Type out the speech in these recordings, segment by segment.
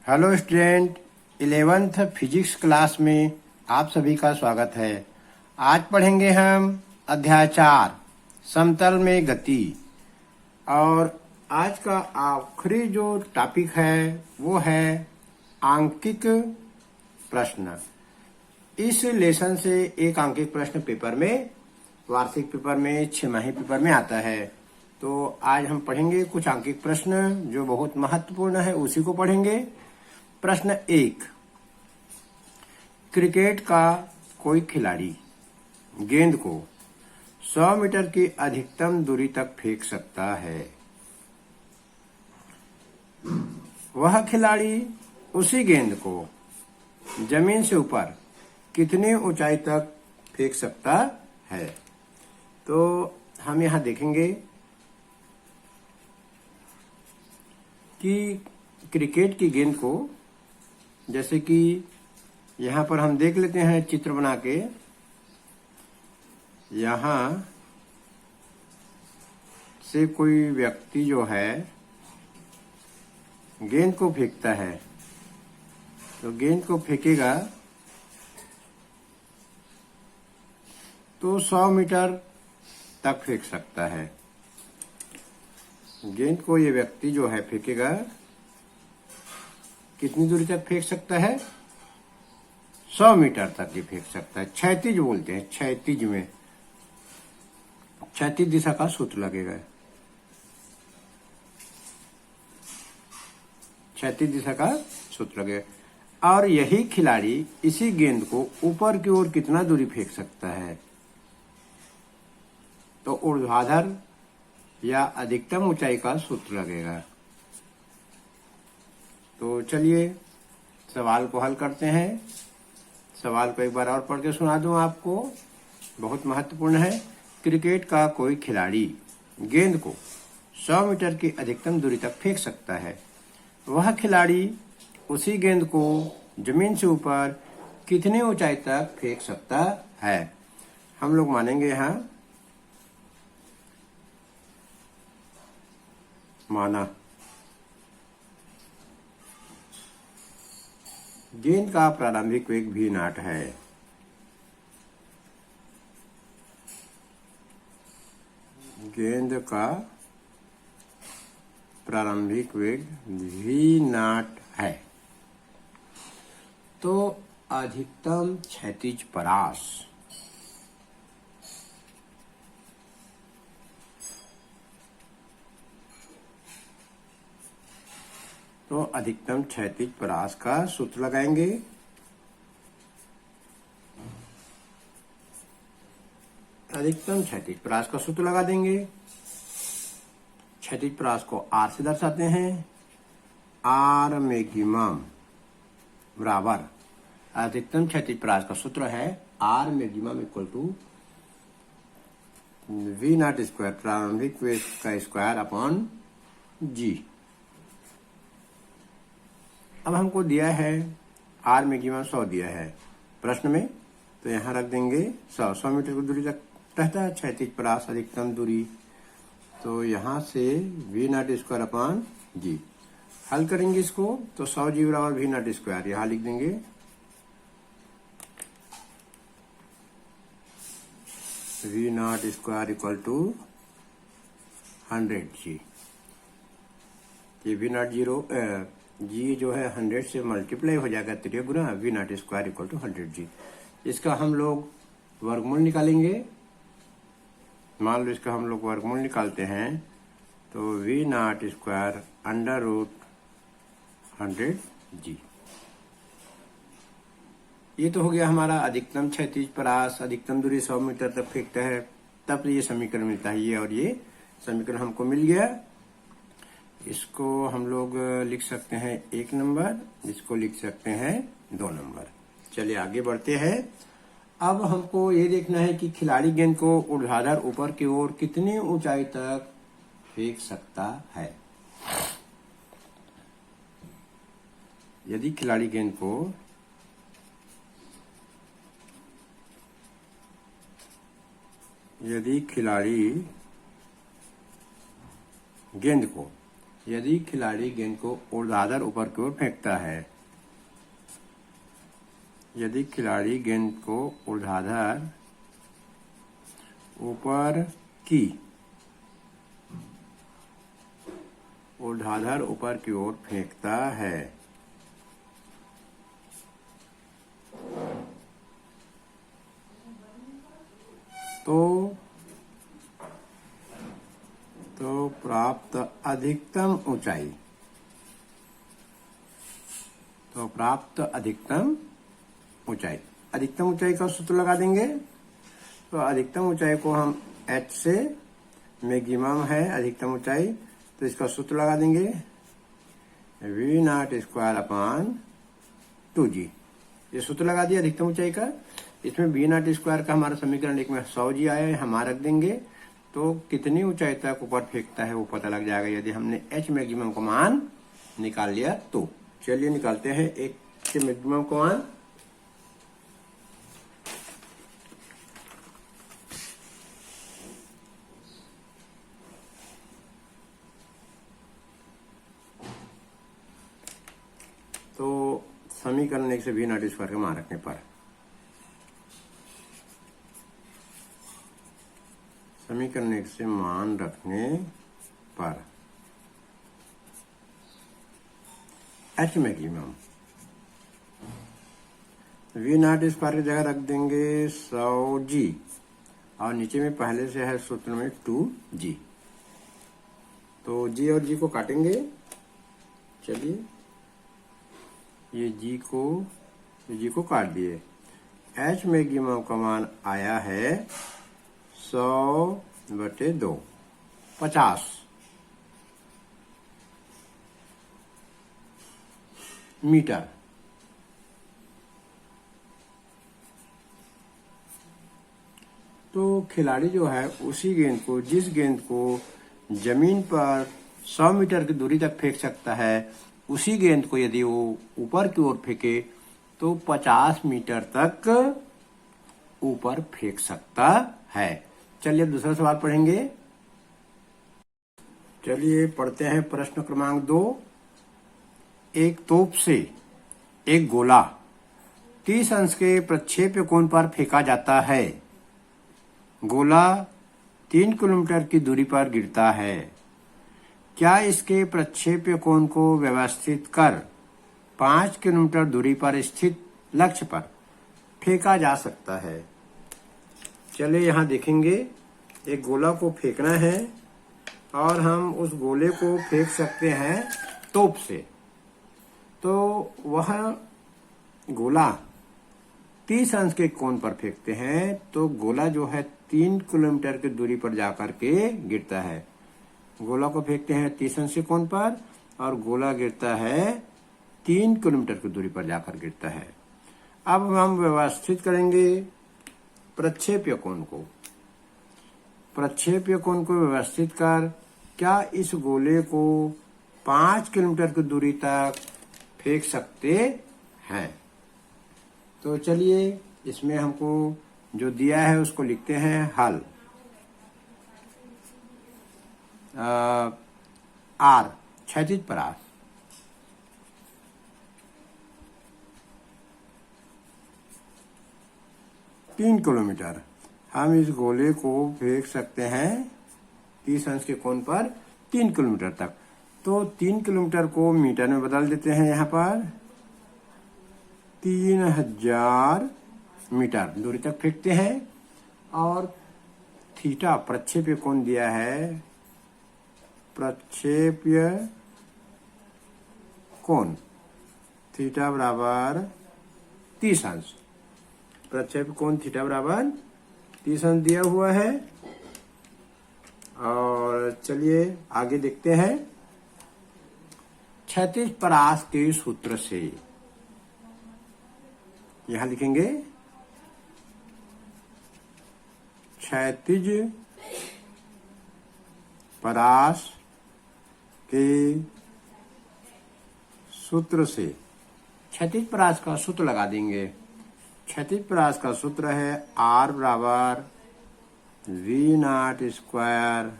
Hello student, 11th physics class में आप सभी का स्वागत है। आज पढ़ेंगे हम अध्याय 4 समतल में गति। और आज का आखिरी जो टॉपिक है वो है आंकिक प्रश्न। इस लेसन से एक आंकिक प्रश्न पेपर में, वार्षिक पेपर में, छमाही पेपर में आता है। तो आज हम पढ़ेंगे कुछ आंकिक प्रश्न जो बहुत महत्वपूर्ण है, उसी को पढ़ेंगे। प्रश्न 1, क्रिकेट का कोई खिलाड़ी गेंद को 100 मीटर की अधिकतम दूरी तक फेंक सकता है। वह खिलाड़ी उसी गेंद को जमीन से ऊपर कितनी ऊंचाई तक फेंक सकता है। तो हम यहां देखेंगे कि क्रिकेट की गेंद को, जैसे कि यहाँ पर हम देख लेते हैं चित्र बना के, यहाँ से कोई व्यक्ति जो है गेंद को फेंकता है, तो गेंद को फेंकेगा तो 100 मीटर तक फेंक सकता है। गेंद को ये व्यक्ति जो है फेंकेगा, कितनी दूरी तक फेंक सकता है? 100 मीटर तक ये फेंक सकता है। क्षैतिज बोलते हैं, क्षैतिज में, क्षैतिज दिशा का सूत्र लगेगा। क्षैतिज दिशा का सूत्र लगेगा। और यही खिलाड़ी इसी गेंद को ऊपर की ओर कितना दूरी फेंक सकता है? तो ऊर्ध्वाधर या अधिकतम ऊंचाई का सूत्र लगेगा। तो चलिए सवाल को हल करते हैं। सवाल को एक बार और पढ़ के सुना दूं आपको, बहुत महत्वपूर्ण है। क्रिकेट का कोई खिलाड़ी गेंद को 100 मीटर की अधिकतम दूरी तक फेंक सकता है। वह खिलाड़ी उसी गेंद को जमीन से ऊपर कितनी ऊंचाई तक फेंक सकता है। हम लोग मानेंगे यहां माना गेंद का प्रारंभिक वेग v0 है। गेंद का प्रारंभिक वेग v0 है। तो अधिकतम क्षैतिज परास अधिकतम क्षैतिज परास का सूत्र लगाएंगे। अधिकतम क्षैतिज परास का सूत्र लगा देंगे। क्षैतिज परास को R से दर्शाते हैं। R मैक्सिमम बराबर अधिकतम क्षैतिज परास का सूत्र है R maximum equal to v0 square, प्रारंभिक वेग का स्क्वायर अपॉन g। अब हमको दिया है R मैक्सिमम 100 दिया है प्रश्न में, तो यहाँ रख देंगे 100 मीटर की दूरी तक रहता है क्षैतिज परास अधिकतम दूरी। तो यहाँ से v0 स्क्वायर अपॉन जी हल करेंगे इसको, तो 100 जी बराबर v0 स्क्वायर यहाँ लिख देंगे। v0 स्क्वायर इक्वल टू 100 जी। ये v0 जी जो है 100 से मल्टीप्लाई हो जाएगा, 3 गुना v0 स्क्वायर इक्वल टू 100 जी। इसका हम लोग वर्गमूल निकालेंगे। मान लो इसका हम लोग वर्गमूल निकालते हैं, तो v0 स्क्वायर अंडर रूट 100 जी। ये तो हो गया हमारा अधिकतम क्षैतिज परास, अधिकतम दूरी 100 मीटर तक फेंकता है, तब ये समीकरण मिलता है। ये और ये समीकरण हमको मिल गया। इसको हम लोग लिख सकते हैं 1 नंबर, इसको लिख सकते हैं 2 नंबर। चलिए आगे बढ़ते हैं। अब हमको ये देखना है कि खिलाड़ी गेंद को ऊर्ध्वाधर ऊपर की ओर कितनी ऊंचाई तक फेंक सकता है। यदि खिलाड़ी गेंद को यदि खिलाड़ी गेंद को ऊर्ध्वाधर ऊपर की ओर फेंकता है, यदि खिलाड़ी गेंद को ऊर्ध्वाधर ऊपर की ओर फेंकता है, तो प्राप्त अधिकतम ऊंचाई, अधिकतम ऊंचाई का सूत्र लगा देंगे। तो अधिकतम ऊंचाई को हम h से, मैक्सिमम है अधिकतम ऊंचाई, तो इसका सूत्र लगा देंगे v0² / 2g। ये सूत्र लगा दिया अधिकतम ऊंचाई का। इसमें v0² का हमारा समीकरण एक में 100g आया है, हम रख देंगे, तो कितनी ऊंचाई तक ऊपर फेंकता है वो पता लग जाएगा यदि हमने h मैक्सिमम का मान निकाल लिया तो। चलिए निकालते हैं एक के मैक्सिमम का मान। तो समीकरण 1 से v0² का मान रखने पर, समीकरण 1 से मान रखने पर h मैक्सिमम v0² की जगह रख देंगे 100g और नीचे में पहले से है सूत्र में 2g। तो g और g को काटेंगे। चलिए ये g को काट दिए। h मैक्सिमम का मान आया है 100/2, 50 मीटर। तो खिलाड़ी जो है उसी गेंद को, जिस गेंद को जमीन पर 100 मीटर की दूरी तक फेंक सकता है, उसी गेंद को यदि वो ऊपर की ओर फेंके तो 50 मीटर तक ऊपर फेंक सकता है। चलिए दूसरा सवाल पढ़ेंगे। चलिए पढ़ते हैं प्रश्न क्रमांक 2। एक तोप से एक गोला 30 अंश के प्रक्षेप्य कोण पर फेंका जाता है। गोला 3 किलोमीटर की दूरी पर गिरता है। क्या इसके प्रक्षेप्य कोण को व्यवस्थित कर 5 किलोमीटर दूरी पर स्थित लक्ष्य पर फेंका जा सकता है? चलिए यहाँ देखेंगे, एक गोला को फेंकना है और हम उस गोले को फेंक सकते हैं तोप से। तो वह गोला 30 अंश के कोण पर फेंकते हैं, तो गोला जो है 3 किलोमीटर की दूरी पर जाकर के गिरता है। गोला को फेंकते हैं 30 अंश के कोण पर और गोला गिरता है 3 किलोमीटर की दूरी पर जाकर गिरता है। अब हम व्यवस्थित करेंगे प्रक्षेप्य कोण को। प्रक्षेप्य कोण को व्यवस्थित कर क्या इस गोले को 5 किलोमीटर की दूरी तक फेंक सकते हैं? तो चलिए इसमें हमको जो दिया है उसको लिखते हैं हल। आर क्षैतिज परास, तीन किलोमीटर हम इस गोले को फेंक सकते हैं 30 अंश के कोण पर 3 किलोमीटर तक। तो 3 किलोमीटर को मीटर में बदल देते हैं। यहाँ पर 3000 मीटर दूरी तक फेंकते हैं और थीटा प्रक्षेप्य कोण दिया है, प्रक्षेप्य कोण थीटा बराबर 30 अंश। प्रक्षेप्य कोण थीटा बराबर 30 अंश दिया हुआ है। और चलिए आगे देखते हैं। क्षैतिज परास के सूत्र से यहां लिखेंगे क्षैतिज परास के सूत्र से, क्षैतिज परास का सूत्र लगा देंगे। क्षैतिज परास का सूत्र है R बराबर v0²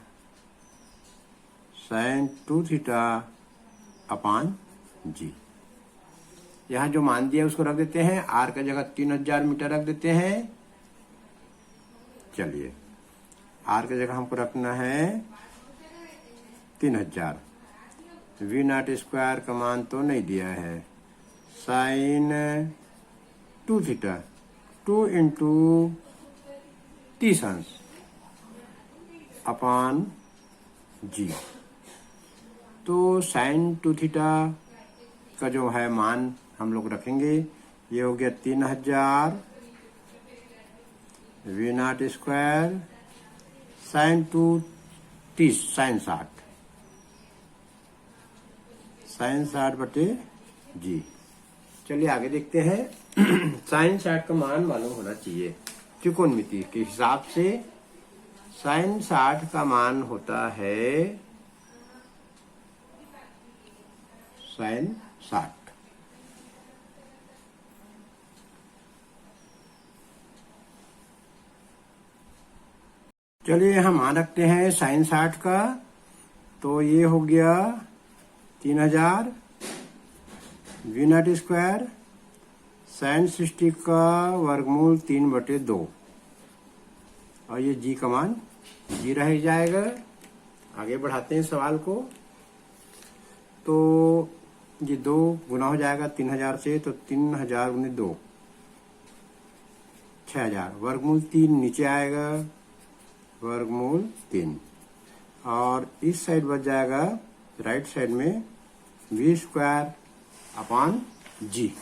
साइन 2 थीटा अपान जी। यहाँ जो मान दिया उसको रख देते हैं, आर का जगह 3000 मीटर रख देते हैं। चलिए आर की जगह हमको रखना है 3000। वी नॉट स्क्वायर का मान तो नहीं दिया है। साइन 2 थीटा 2 इंटू 30 अंश अपान जी। तो साइन 2 थीटा का जो है मान हम लोग रखेंगे, ये हो गया 3000 V naught square sine 2 30 sine 60 बटे जी। चलिए आगे देखते हैं। साइन 60 का मान मालूम होना चाहिए। त्रिकोणमिति के हिसाब से साइन 60 का मान होता है साइन 60। चलिए हम मान रखते हैं साइन 60 का, तो ये हो गया 3000 वी नॉट स्क्वायर साइन 60 का वर्गमूल 3/2 और ये जी का मान जी रह जाएगा। आगे बढ़ाते हैं सवाल को। तो ये 2 गुना हो जाएगा 3000 से, तो 3000 गुने 2 6000, वर्गमूल 3 नीचे आएगा, वर्गमूल 3। और इस साइड बच जाएगा राइट साइड में v square upon g.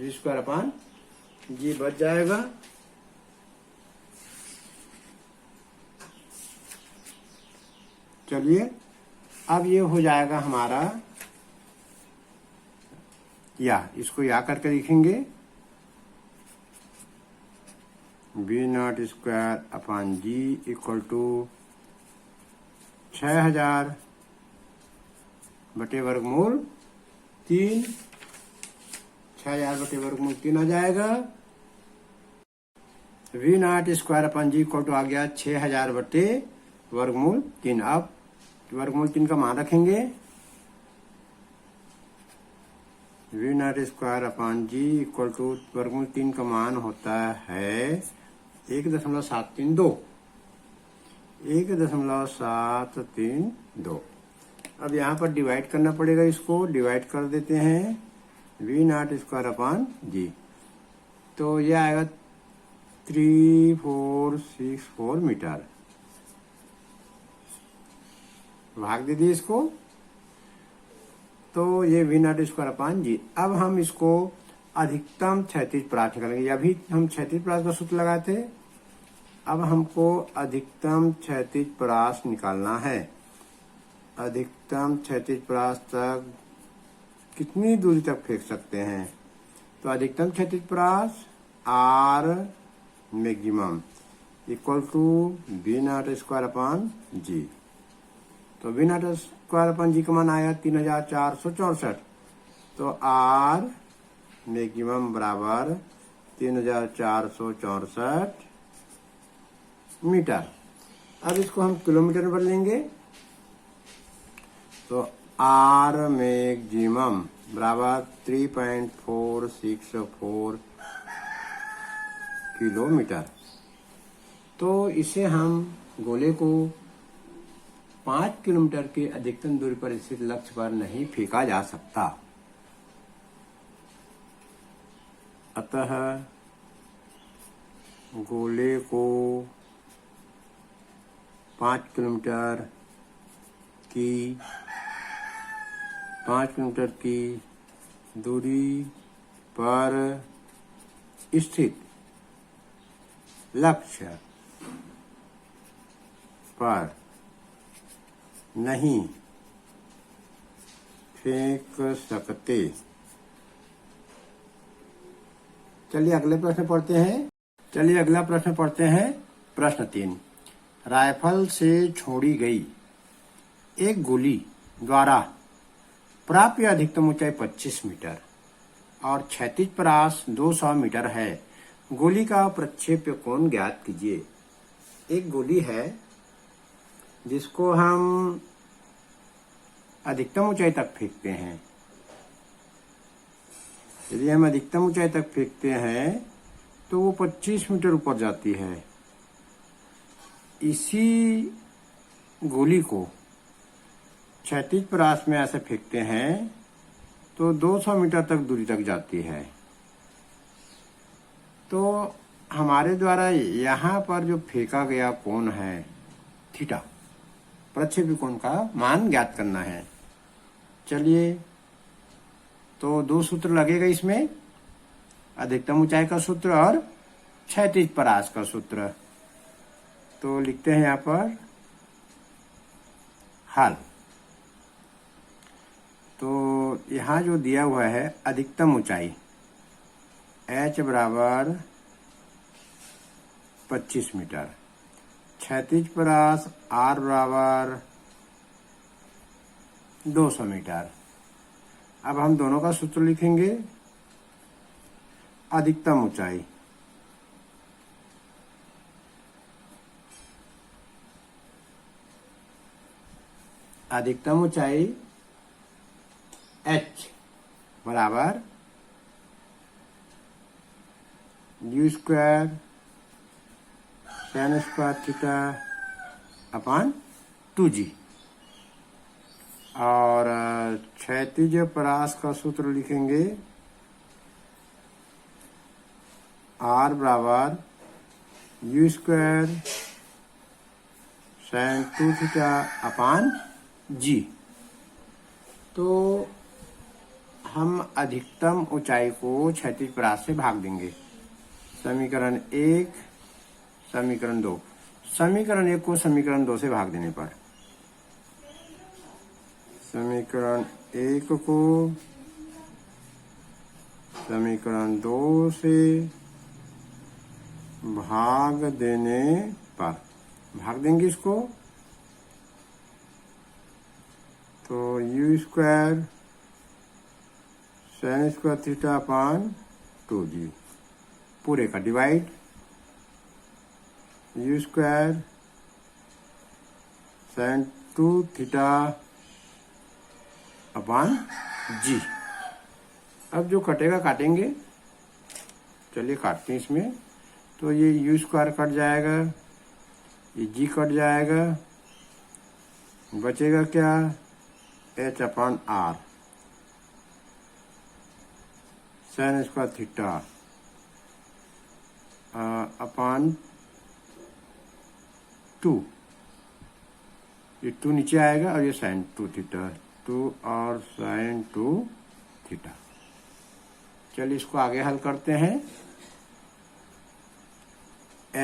V square upon g बच जाएगा। चलिए अब ये हो जाएगा हमारा, या इसको या करके लिखेंगे V naught square upon ji equal to 6000 बटे वर्गमूल 3। 6000 बटे वर्गमूल 3 आ जाएगा। V naught square upon ji equal to आ गया 6000 बटे वर्गमूल 3। अब वर्गमूल 3 का मान रखेंगे। V naught square upon ji equal to वर्गमूल 3 का मान होता है 1.732। 1.732। अब यहाँ पर डिवाइड करना पड़ेगा, इसको डिवाइड कर देते हैं we naught square upon g. तो ये आएगा 3464 मीटर। भाग दे दिए इसको, तो ये वी नॉट स्क्वायर अपान जी। अब हम इसको अधिकतम क्षैतिज परास निकालेंगे। अभी हम क्षैतिज परास का सूत्र लगाते, अब हमको अधिकतम क्षैतिज परास निकालना है। अधिकतम क्षैतिज परास तक कितनी दूरी तक फेंक सकते हैं? तो अधिकतम क्षैतिज परास R maximum equal to v naught square upon g. तो v naught square upon g का मान आया 3464। तो आर मैक्सिमम बराबर 3464 मीटर। अब इसको हम किलोमीटर में बदलेंगे, तो आर मैक्सिमम बराबर 3.464 किलोमीटर। तो इसे हम गोले को 5 किलोमीटर के अधिकतम दूरी पर स्थित लक्ष्य पर नहीं फेंका जा सकता। अतः गोले को 5 किलोमीटर की दूरी पर स्थित लक्ष्य पर नहीं फेंक सकते। चलिए अगले प्रश्न पढ़ते हैं। प्रश्न 3। राइफल से छोड़ी गई एक गोली द्वारा प्राप्य अधिकतम ऊंचाई 25 मीटर और क्षैतिज परास 200 मीटर है। गोली का प्रक्षेप्य कोण ज्ञात कीजिए। एक गोली है जिसको हम अधिकतम ऊंचाई तक फेंकते हैं। यदि हम अधिकतम ऊंचाई तक फेंकते हैं तो वो 25 मीटर ऊपर जाती है। इसी गोली को क्षैतिज परास में ऐसे फेंकते हैं तो 200 मीटर तक दूरी तक जाती है। तो हमारे द्वारा यहाँ पर जो फेंका गया कोण है थीटा, प्रक्षेपी कोण का मान ज्ञात करना है। चलिए, तो दो सूत्र लगेगा इसमें, अधिकतम ऊंचाई का सूत्र और क्षैतिज परास का सूत्र। तो लिखते हैं यहाँ पर हल। तो यहाँ जो दिया हुआ है अधिकतम ऊंचाई h बराबर 25 मीटर, क्षैतिज परास r बराबर 200 मीटर। अब हम दोनों का सूत्र लिखेंगे। अधिकतम ऊंचाई h बराबर u square tan square theta upon 2g। और क्षैतिज परास का सूत्र लिखेंगे r बराबर u square sine 2 theta upon g। तो हम अधिकतम ऊंचाई को क्षैतिज परास से भाग देंगे। समीकरण 1, समीकरण 2। समीकरण 1 को समीकरण 2 से भाग देने पर, समीकरण 1 को समीकरण 2 से भाग देने पर, भाग देंगे इसको, तो u square sine square theta upon 2g पूरे का divide u square sine 2 theta upon g। अब जो कटेगा काटेंगे। चलिए काटते हैं इसमें। तो ये u स्क्वायर कट जाएगा, ये g कट जाएगा, बचेगा क्या, h upon r sine square theta upon 2। ये 2 नीचे आएगा और ये साइन 2 थीटा, 2 और साइन 2 थीटा। चलिए इसको आगे हल करते हैं।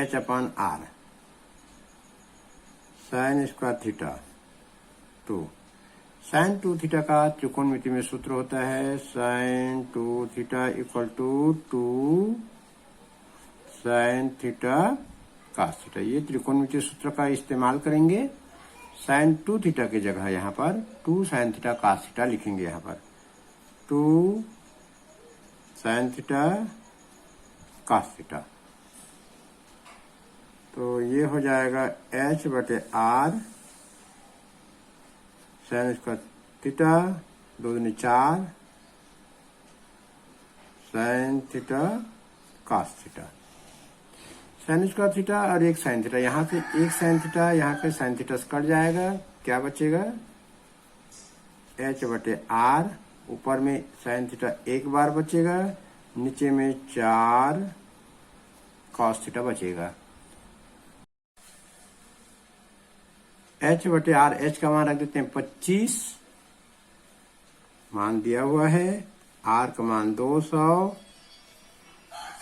h upon r sine square theta 2, sine 2 theta का त्रिकोणमिति में सूत्र होता है sine 2 theta equal to 2 sine theta cos theta. ये त्रिकोणमिति सूत्र का इस्तेमाल करेंगे। साइन 2 थीटा की जगह यहाँ पर 2 साइन थीटा कास थीटा लिखेंगे। यहाँ पर 2 साइन थीटा कास थीटा। तो ये हो जाएगा h बटे r साइन स्क्वायर थीटा 2 दूनी 4 sine theta cos theta. Sine square theta और एक साइन थीटा, यहाँ से एक साइन थीटा, यहाँ पे साइन थीटा कट जाएगा। क्या बचेगा, h बटे r, ऊपर में साइन थीटा एक बार बचेगा, नीचे में 4 कॉस थीटा बचेगा। h बटे r, h का मान रख देते हैं 25, मान दिया हुआ है। r का मान 200,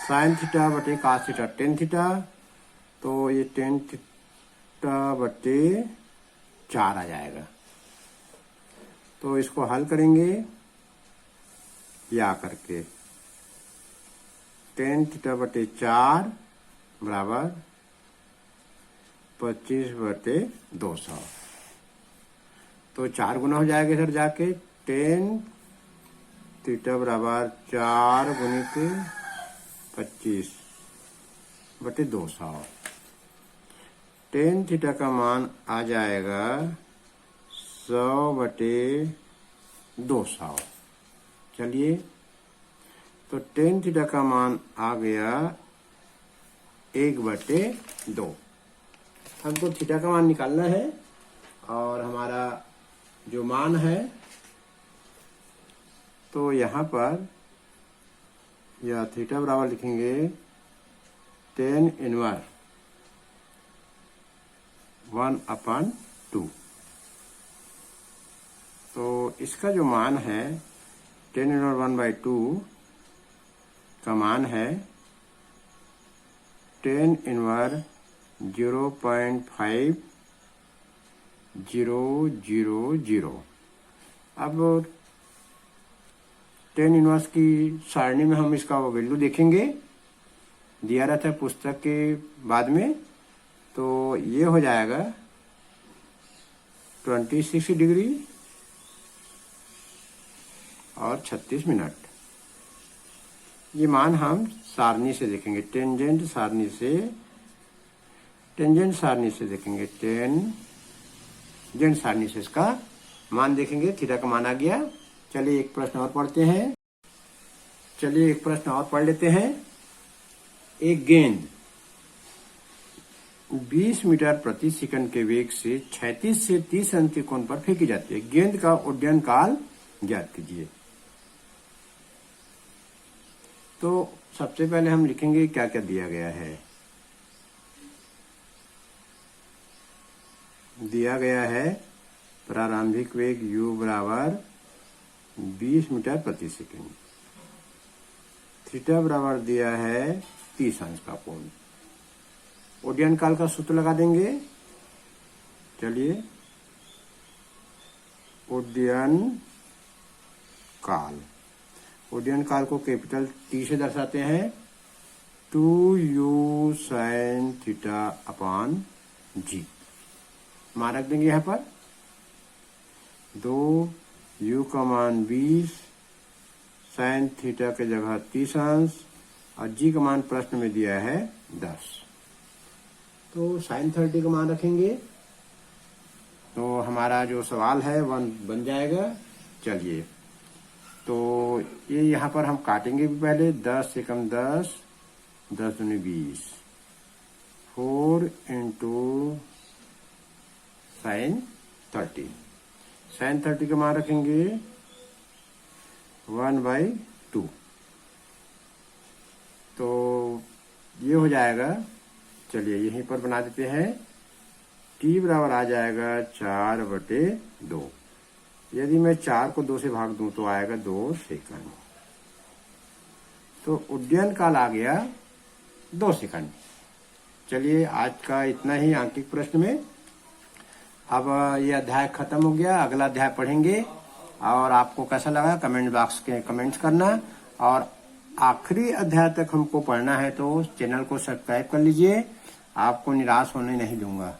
साइन थीटा बटे कॉस थीटा टेन थीटा, तो ये टेन थीटा बटे 4 आ जाएगा। तो इसको हल करेंगे या करके, टेन थीटा बटे 4 बराबर 25 बटे 200। तो 4 गुना हो जाएगा इधर जाके, टेन थीटा बराबर 4 गुणित 25 बटे 200। टेन थीटा का मान आ जाएगा 100/200। चलिए, तो टेन थीटा का मान आ गया 1/2। हमको थीटा का मान निकालना है और हमारा जो मान है तो यहाँ पर यह थीटा बराबर लिखेंगे tan इनवर्स 1/2। तो इसका जो मान है tan इनवर्स 1/2 का मान है tan इनवर्स 0.5000। अब tan इनवर्स की सारणी में हम इसका वैल्यू देखेंगे, दिया रहता है पुस्तक के बाद में। तो ये हो जाएगा 26 डिग्री और 36 मिनट। ये मान हम सारणी से देखेंगे, टेंजेंट सारणी से देखेंगे, टेंजेंट सारणी से इसका मान देखेंगे। थीटा का मान आ गया। चलिए एक प्रश्न और पढ़ते हैं। एक गेंद 20 मीटर प्रति सेकंड के वेग से 36 से 30 अंश के कोण पर फेंकी जाती है। गेंद का उड्डयन काल ज्ञात कीजिए। तो सबसे पहले हम लिखेंगे क्या क्या दिया गया है। दिया गया है प्रारंभिक वेग u बराबर 20 मीटर प्रति सेकंड, थीटा बराबर दिया है 30 अंश का कोण। उड्डयन काल का सूत्र लगा देंगे। चलिए, उड्डयन काल को कैपिटल T से दर्शाते हैं, 2u sin theta upon g। मान रख देंगे यहाँ पर 2u का मान 20, sin थीटा के जगह 30 अंश और g का मान प्रश्न में दिया है 10। तो sin 30 का मान रखेंगे तो हमारा जो सवाल है वह बन जाएगा। चलिए, तो ये यहाँ पर हम काटेंगे भी पहले। 10 से कम 10, 10 दूनी 20, 4 इंटू sin 30। sin 30 का मान रखेंगे 1/2। तो ये हो जाएगा। चलिए यहीं पर बना देते हैं। t बराबर आ जाएगा 4/2। यदि मैं 4 को 2 से भाग दूं तो आएगा 2 सेकंड। तो उड्डयन काल आ गया 2 सेकंड। चलिए, आज का इतना ही आंकिक प्रश्न में। अब ये अध्याय खत्म हो गया, अगला अध्याय पढ़ेंगे। और आपको कैसा लगा कमेंट बॉक्स के कमेंट्स करना। और आखिरी अध्याय तक हमको पढ़ना है तो चैनल को सब्सक्राइब कर लीजिए, आपको निराश होने नहीं दूंगा।